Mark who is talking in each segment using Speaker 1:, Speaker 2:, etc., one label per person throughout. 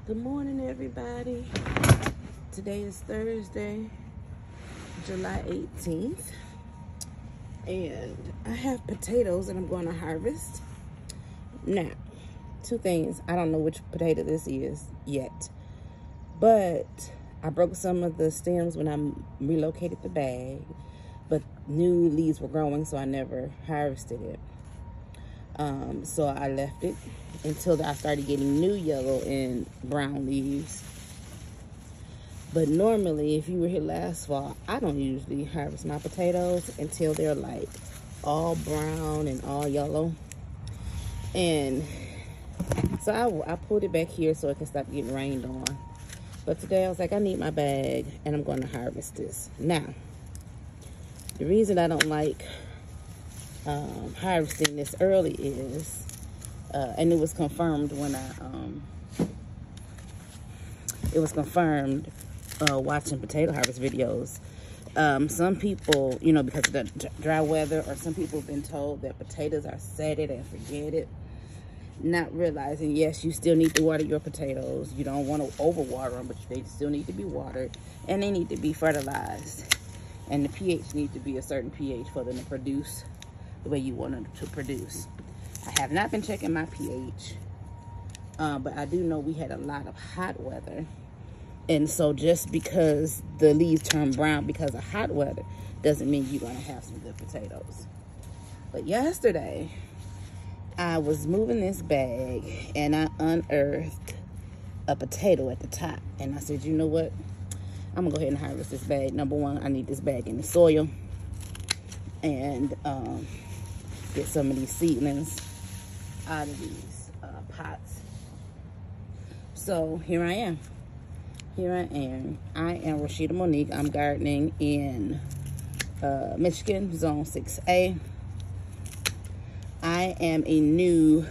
Speaker 1: Good morning, everybody. Today is Thursday, July 18th, and I have potatoes that I'm going to harvest. Now, two things. I don't know which potato this is yet, but I broke some of the stems when I relocated the bag, but new leaves were growing, so I never harvested it. So I left it until I started getting new yellow and brown leaves. But normally, if you were here last fall, I don't usually harvest my potatoes until they're like all brown and all yellow. And so I pulled it back here so it can stop getting rained on. But today I was like, I need my bag and I'm going to harvest this. Now, the reason I don't like harvesting this early is, and it was confirmed when watching potato harvest videos. Some people, you know, because of the dry weather, or some people have been told that potatoes are set it and forget it, not realizing, yes, you still need to water your potatoes. You don't want to overwater them, but they still need to be watered, and they need to be fertilized, and the pH needs to be a certain pH for them to produce the way you want them to produce. I have not been checking my pH, but I do know we had a lot of hot weather. And so just because the leaves turn brown because of hot weather doesn't mean you're going to have some good potatoes. But yesterday, I was moving this bag and I unearthed a potato at the top. And I said, you know what? I'm going to go ahead and harvest this bag. Number one, I need this bag in the soil. And get some of these seedlings out of these pots. So here I am. I am Rashida Monique. I'm gardening in Michigan, Zone 6A. I am a new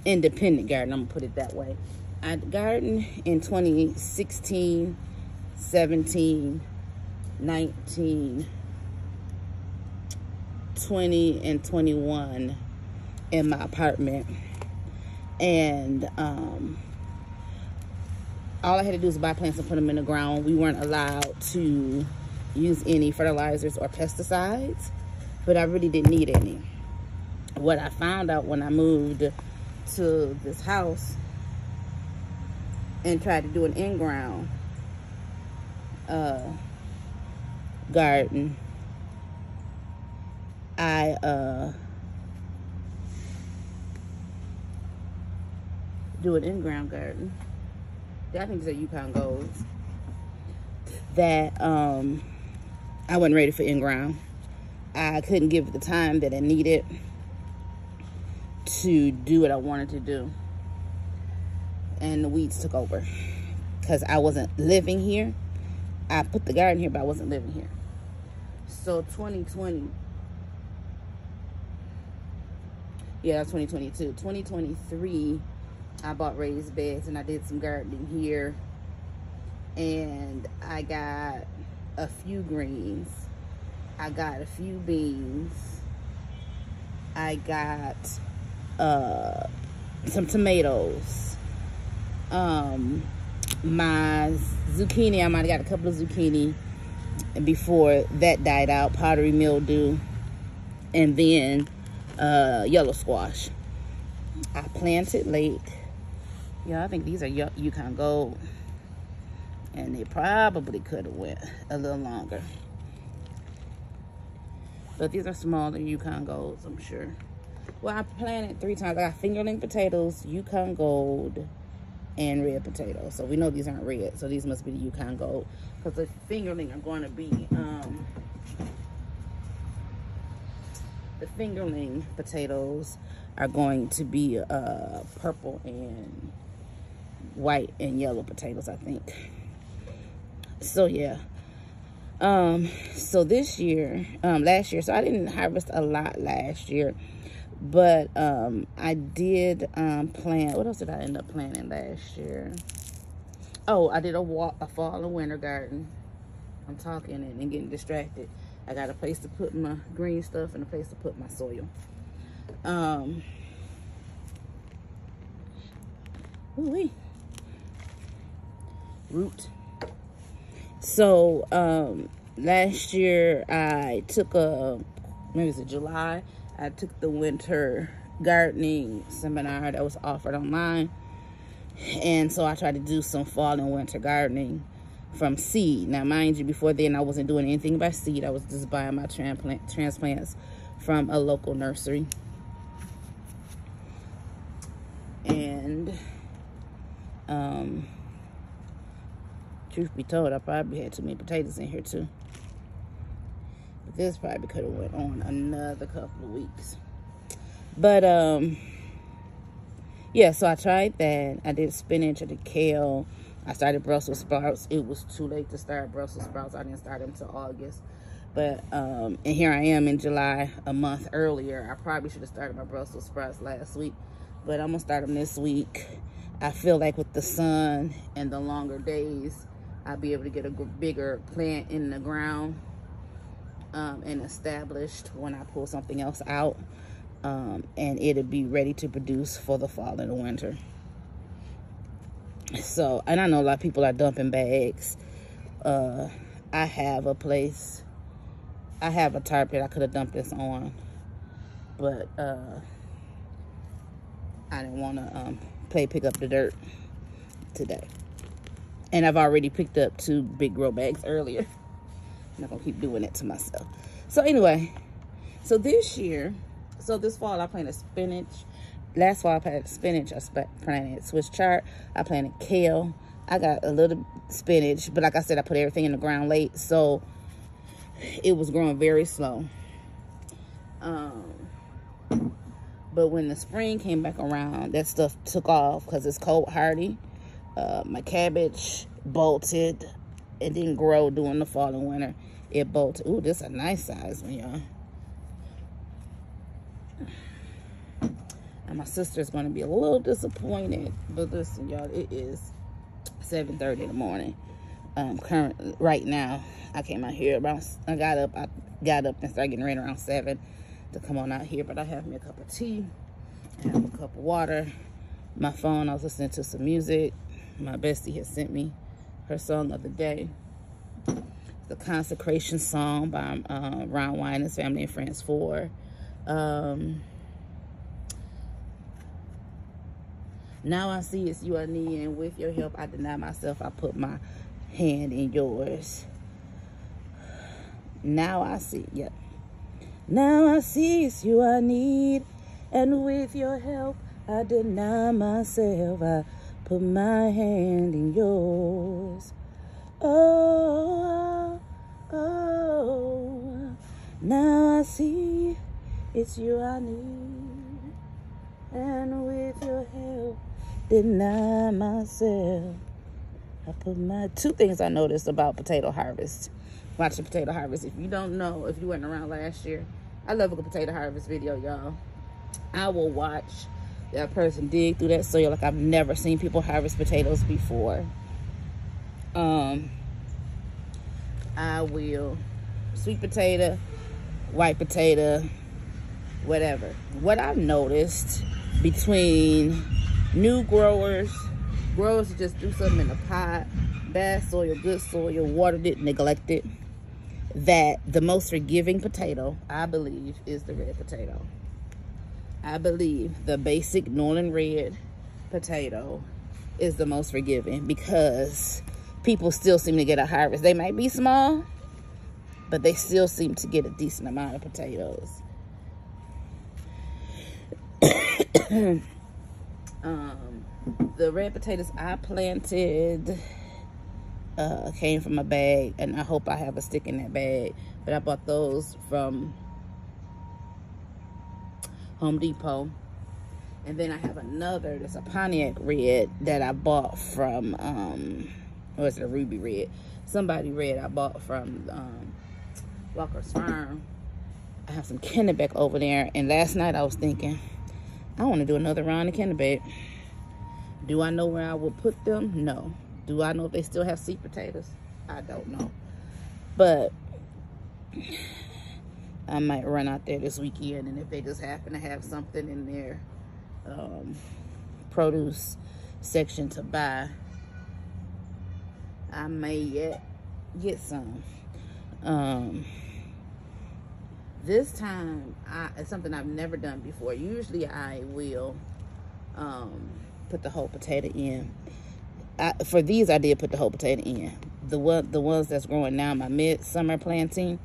Speaker 1: independent gardener. I'm gonna put it that way. I gardened in 2016, 17, 19, 20, and 21 in my apartment. And all I had to do was buy plants and put them in the ground. We weren't allowed to use any fertilizers or pesticides, but I really didn't need any. What I found out when I moved to this house and tried to do an in-ground garden, I think it's a Yukon Gold, that I wasn't ready for in-ground. I couldn't give it the time that I needed to do what I wanted to do. And the weeds took over because I wasn't living here. I put the garden here, but I wasn't living here. So 2020, yeah, that's 2022. 2023, I bought raised beds and I did some gardening here. And I got a few greens. I got a few beans. I got some tomatoes. My zucchini, I might have got a couple of zucchini before that died out, powdery mildew, and then yellow squash. I planted late. Yeah, I think these are Yukon Gold, and they probably could have went a little longer. But these are smaller Yukon Golds, I'm sure. Well, I planted 3 times. I got fingerling potatoes, Yukon Gold, and red potatoes. So we know these aren't red, so these must be the Yukon Gold, because the fingerling are going to be the fingerling potatoes are going to be purple and white and yellow potatoes, I think. So yeah. So this year, last year, so I didn't harvest a lot last year, but I did plant. What else did I end up planting last year? Oh, I did a fall and winter garden. I'm talking and getting distracted. I got a place to put my green stuff and a place to put my soil. Ooh-wee. root. So last year I took maybe was it July, I took the winter gardening seminar that was offered online. And so I tried to do some fall and winter gardening from seed. Now, mind you, before then, I wasn't doing anything by seed. I was just buying my transplants from a local nursery. And, truth be told, I probably had too many potatoes in here, too. But this probably could have went on another couple of weeks. But, yeah, so I tried that. I did spinach, I did kale. I started Brussels sprouts. It was too late to start Brussels sprouts. I didn't start them until August. But, and here I am in July, a month earlier. I probably should have started my Brussels sprouts last week. But I'm going to start them this week. I feel like with the sun and the longer days, I'll be able to get a bigger plant in the ground and established when I pull something else out. And it'll be ready to produce for the fall and the winter. So, and I know a lot of people are dumping bags. I have a place, I have a tar pit I could have dumped this on, but I didn't want to pick up the dirt today. And I've already picked up 2 big grow bags earlier. I'm not gonna keep doing it to myself. So anyway, so this fall I planted spinach. Last fall I planted spinach. I planted Swiss chard. I planted kale. I got a little spinach, but like I said, I put everything in the ground late, so it was growing very slow. But when the spring came back around, that stuff took off because it's cold hardy. My cabbage bolted. It didn't grow during the fall and winter. It bolted. Ooh, this is a nice size one, y'all. And my sister's going to be a little disappointed. But listen, y'all, it is 7:30 in the morning. Right now, I came out here around, I got up and started getting ready around 7 to come on out here. But I have me a cup of tea. I have a cup of water. My phone, I was listening to some music. My bestie had sent me her song of the day. The Consecration Song by Ron Winans, Family and Friends 4. Now I see it's you I need, and with your help I deny myself. I put my hand in yours. Now I see, yep. Now I see it's you I need, and with your help I deny myself. I put my hand in yours. Oh, oh, now I see it's you I need, and with your help deny myself. I put my 2 things I noticed about potato harvest. Watching potato harvest. If you don't know, if you weren't around last year, I love a good potato harvest video, y'all. I will watch that person dig through that soil like I've never seen people harvest potatoes before. I will sweet potato, white potato, whatever. What I've noticed between new growers who just do something in the pot, bad soil, good soil, watered it, neglected, that the most forgiving potato, I believe, is the red potato. I believe the basic Northern red potato is the most forgiving because people still seem to get a harvest. They might be small, but they still seem to get a decent amount of potatoes. The red potatoes I planted came from a bag, and I hope I have a stick in that bag, but I bought those from Home Depot. And then I have another that's a Pontiac red that I bought from or is it a ruby red? Somebody red I bought from Walker's Farm. I have some Kennebec over there, and last night I was thinking I want to do another round of Kennebec. Do I know where I will put them? No. Do I know if they still have sweet potatoes? I don't know. But I might run out there this weekend, and if they just happen to have something in their produce section to buy, I may yet get some. This time, it's something I've never done before. Usually I will put the whole potato in. For these, I did put the whole potato in. The ones that's growing now, my midsummer planting,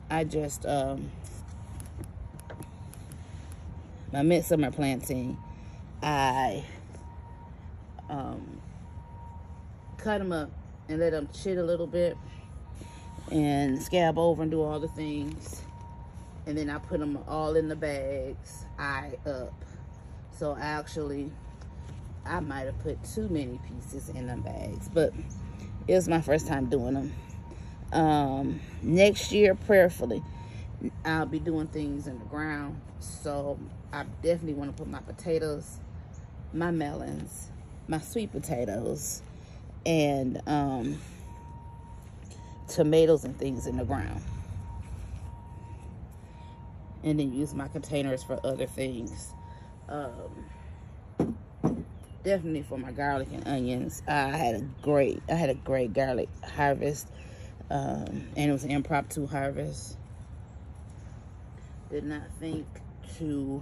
Speaker 1: I just, my midsummer planting, I cut them up and let them chit a little bit and scab over and do all the things. And then I put them all in the bags, eye up. So actually, I might have put too many pieces in them bags, but it was my first time doing them. Next year, prayerfully, I'll be doing things in the ground. So I definitely want to put my potatoes, my melons, my sweet potatoes, and tomatoes and things in the ground. And then use my containers for other things. Definitely for my garlic and onions. I had a great garlic harvest. And it was an impromptu harvest. Did not think to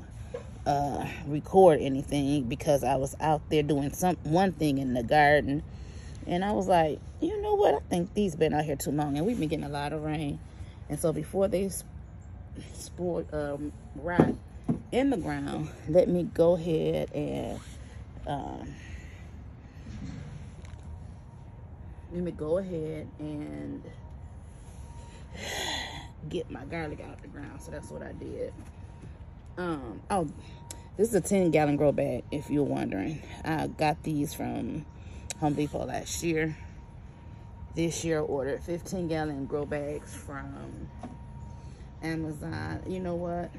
Speaker 1: record anything because I was out there doing one thing in the garden. And I was like, you know what? I think these been out here too long, and we've been getting a lot of rain. And so before they rot in the ground, let me go ahead and get my garlic out of the ground. So that's what I did. Oh, this is a 10-gallon grow bag, if you're wondering. I got these from Home Depot last year. This year I ordered 15-gallon grow bags from Amazon. You know what?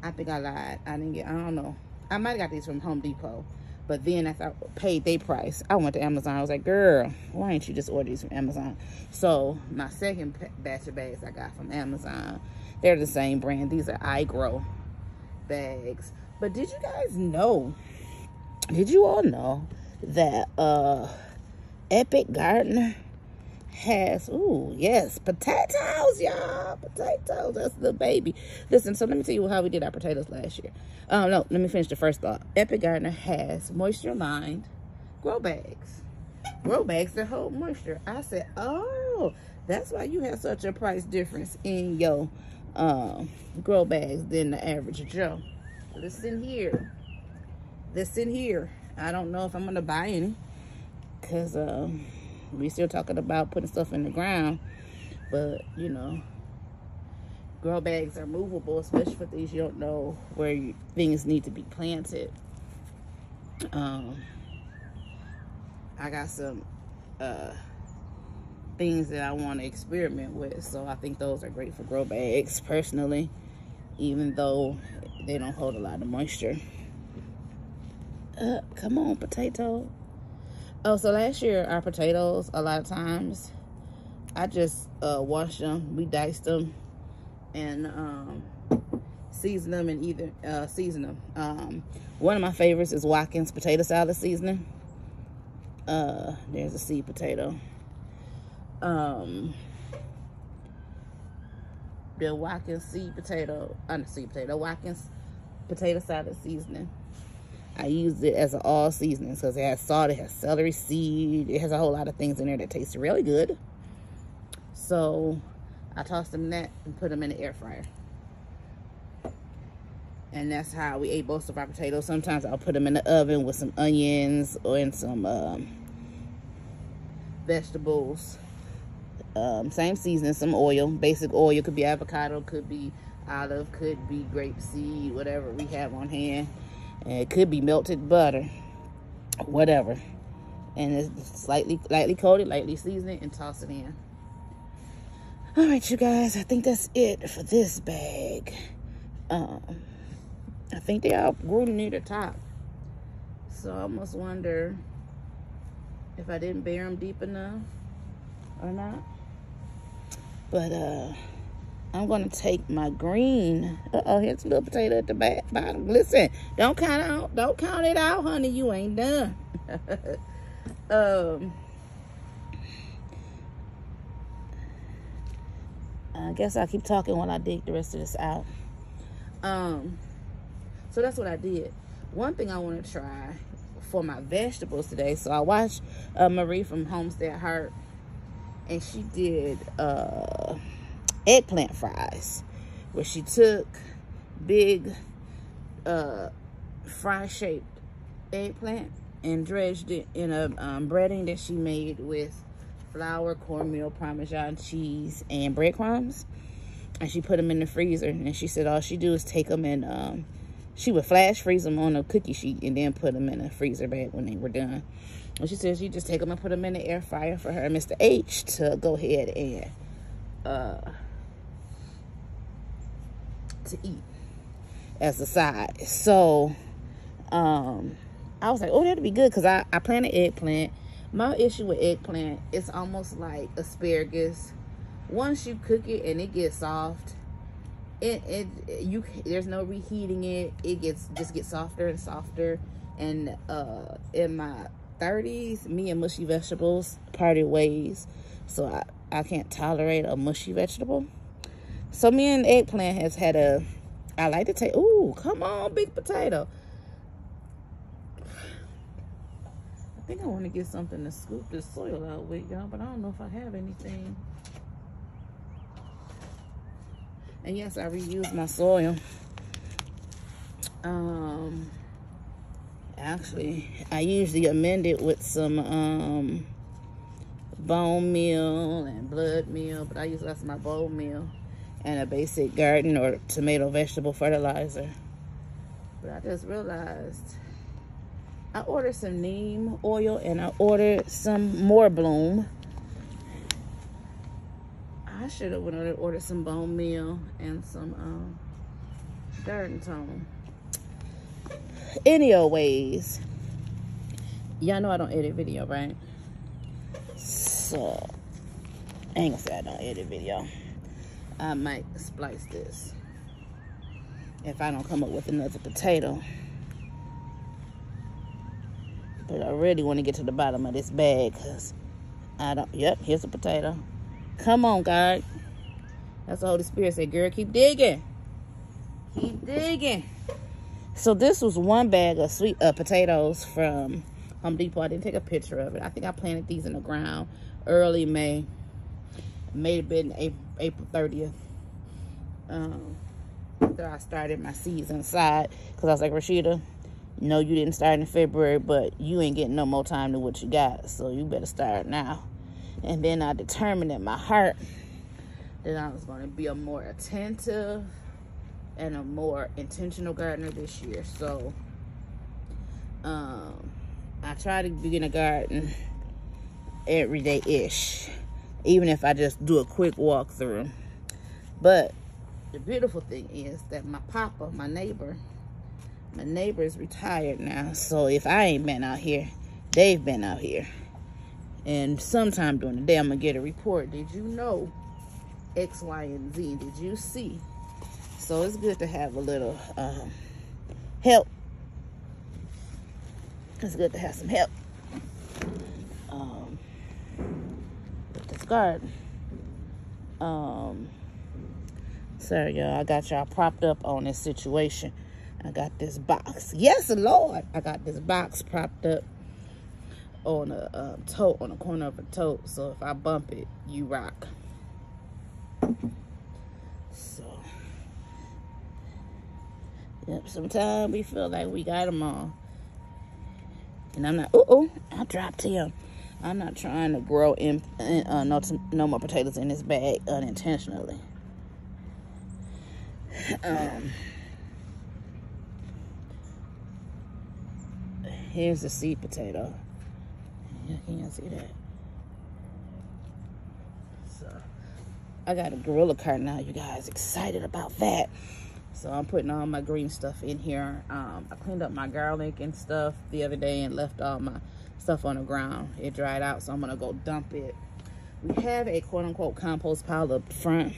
Speaker 1: I think I lied. I don't know. I might have got these from Home Depot. But then after I paid their price, I went to Amazon. I was like, girl, why didn't you just order these from Amazon? So my second batch of bags I got from Amazon. They're the same brand. These are iGrow bags. But did you guys know, did you all know that Epic Gardener has, ooh, yes, potatoes, y'all. Potatoes, that's the baby. Listen, so let me tell you how we did our potatoes last year. No, let me finish the first thought. Epic Gardener has moisture-lined grow bags. Grow bags that hold moisture. I said, oh, that's why you have such a price difference in your grow bags than the average Joe. Listen here. I don't know if I'm going to buy any, because we still talking about putting stuff in the ground, but you know, grow bags are movable, especially for things you don't know where things need to be planted. I got some things that I want to experiment with, so I think those are great for grow bags personally, even though they don't hold a lot of moisture. Come on, potato. Oh, so last year, our potatoes, a lot of times, I just washed them, we diced them, and season them and either season them. One of my favorites is Watkins potato salad seasoning. There's a seed potato. The Watkins Watkins potato salad seasoning. I used it as an all seasoning because it has salt, it has celery seed, it has a whole lot of things in there that taste really good. So I tossed them in that and put them in the air fryer. And that's how we ate most of our potatoes. Sometimes I'll put them in the oven with some onions or in some vegetables. Same seasoning, some oil, basic oil. Could be avocado, could be olive, could be grapeseed, whatever we have on hand. And it could be melted butter, whatever. And it's lightly coated, lightly seasoned, and toss it in. All right, you guys, I think that's it for this bag. I think they all grew near the top. So I almost wonder if I didn't bury them deep enough or not. But I'm going to take my green. Here's a little potato at the bottom. Listen, don't count it out, honey. You ain't done. I guess I'll keep talking while I dig the rest of this out. So that's what I did. One thing I want to try for my vegetables today. So I watched Marie from Homestead Heart, and she did eggplant fries, where she took big fry-shaped eggplant and dredged it in a breading that she made with flour, cornmeal, Parmesan cheese, and breadcrumbs. And she put them in the freezer. And she said all she do is take them and she would flash freeze them on a cookie sheet and then put them in a freezer bag when they were done. And she said she just take them and put them in the air fryer for her and Mr. H to go ahead and to eat as a side. So I was like, oh, that'd be good, because I planted eggplant. My issue with eggplant, it's almost like asparagus. Once you cook it and it gets soft, there's no reheating it. It just gets softer and softer. And in my 30s, me and mushy vegetables parted ways. So I can't tolerate a mushy vegetable. So me and eggplant has had I like to take, ooh, come on, big potato. I think I want to get something to scoop this soil out with, y'all, but I don't know if I have anything. And yes, I reuse my soil. Actually, I usually amend it with some bone meal and blood meal, but I use less of my bone meal and a basic garden or tomato vegetable fertilizer. But I just realized I ordered some neem oil and I ordered some more bloom. I should have went and ordered some bone meal and some garden tone. Anyways, y'all know I don't edit video, right? So I ain't gonna say I don't edit video. I might splice this if I don't come up with another potato. But I really want to get to the bottom of this bag, because I don't, yep, here's a potato. Come on, God. That's the Holy Spirit said, girl, keep digging. Keep digging. So this was one bag of sweet potatoes from Home Depot. I didn't take a picture of it. I think I planted these in the ground early May. May have been April 30th. After I started my seeds inside. Because I was like, Rashida, no, you didn't start in February, but you ain't getting no more time than what you got. So you better start now. And then I determined in my heart that I was going to be a more attentive and a more intentional gardener this year. So I try to begin a garden every day-ish, even if I just do a quick walkthrough. But the beautiful thing is that my papa, my neighbor is retired now. So if I ain't been out here, they've been out here. And sometime during the day, I'm going to get a report. Did you know X, Y, and Z? Did you see? So it's good to have a little help. It's good to have some help with this garden. Sorry, y'all. I got y'all propped up on this situation. I got this box. Yes, Lord. I got this box propped up on a tote, on the corner of a tote. So if I bump it, you rock. So, yep, sometimes we feel like we got them all. And I'm not, I dropped him. I'm not trying to grow no more potatoes in this bag unintentionally. Here's the seed potato. You can't see that. So I got a Gorilla cart now, you guys. Excited about that. So I'm putting all my green stuff in here. I cleaned up my garlic and stuff the other day and left all my stuff on the ground. It dried out, so I'm gonna go dump it. We have a quote-unquote compost pile up front,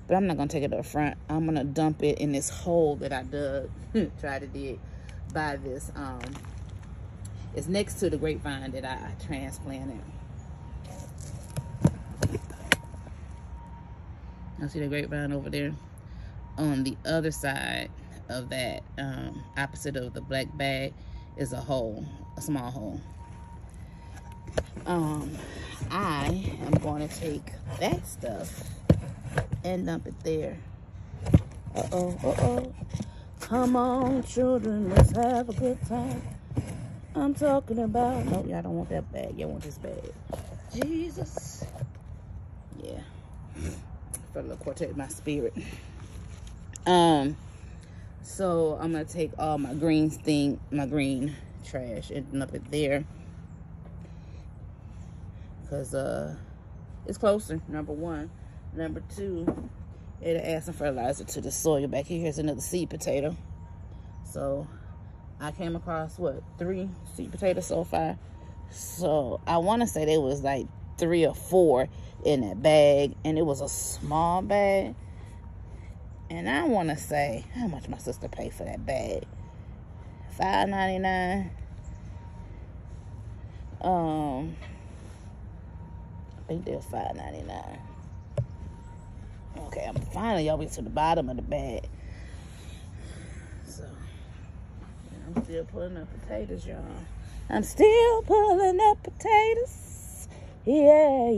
Speaker 1: but I'm not gonna take it up front. I'm gonna dump it in this hole that I dug, try to dig by this. It's next to the grapevine that I transplanted. I see the grapevine over there. On the other side of that, opposite of the black bag, is a hole, a small hole. I am going to take that stuff and dump it there. Come on, children, let's have a good time. I'm talking about, no, y'all don't want that bag. Y'all want this bag. Jesus. Yeah. Felt a little quartet in my spirit. So I'm gonna take all my green trash and dump it there. Cause it's closer, number one. Number two, it'll add some fertilizer to the soil. Back here's another seed potato. So I came across, what, 3 seed potatoes so far. So I want to say there was like 3 or 4 in that bag, and it was a small bag. And I want to say, how much my sister paid for that bag? $5.99. I think they're $5.99. Okay, I'm finally over to the bottom of the bag. So, yeah, I'm still pulling up potatoes, y'all. I'm still pulling up potatoes. Yeah.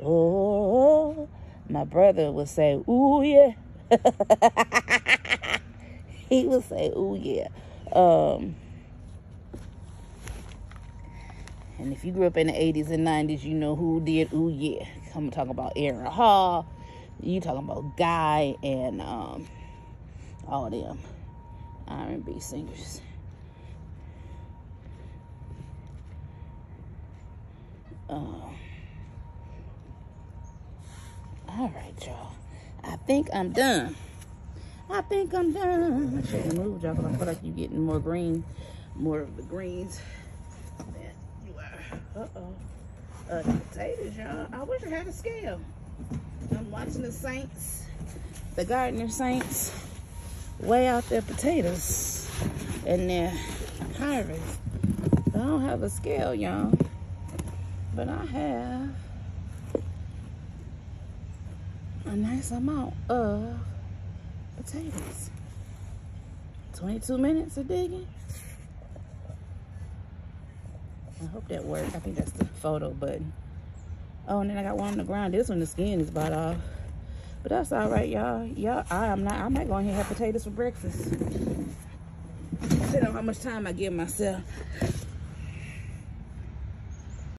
Speaker 1: Oh, my brother would say, ooh, yeah. He would say, ooh, yeah. And if you grew up in the 80s and 90s, you know who did ooh, yeah. I'm talking about Aaron Hall. You talking about Guy and all them R&B singers. All right, y'all. I think I'm done. I shouldn't move, y'all, because I feel like you're getting more of the greens than you are. The potatoes, y'all. I wish I had a scale. I'm watching the Saints, the Gardener Saints, weigh out their potatoes and their harvest. I don't have a scale, y'all, but I have a nice amount of potatoes. 22 minutes of digging. I hope that worked. I think that's the photo button. Oh, and then I got one on the ground. This one, the skin is about off. But that's all right, y'all. I might go ahead and have potatoes for breakfast. I don't know how much time I give myself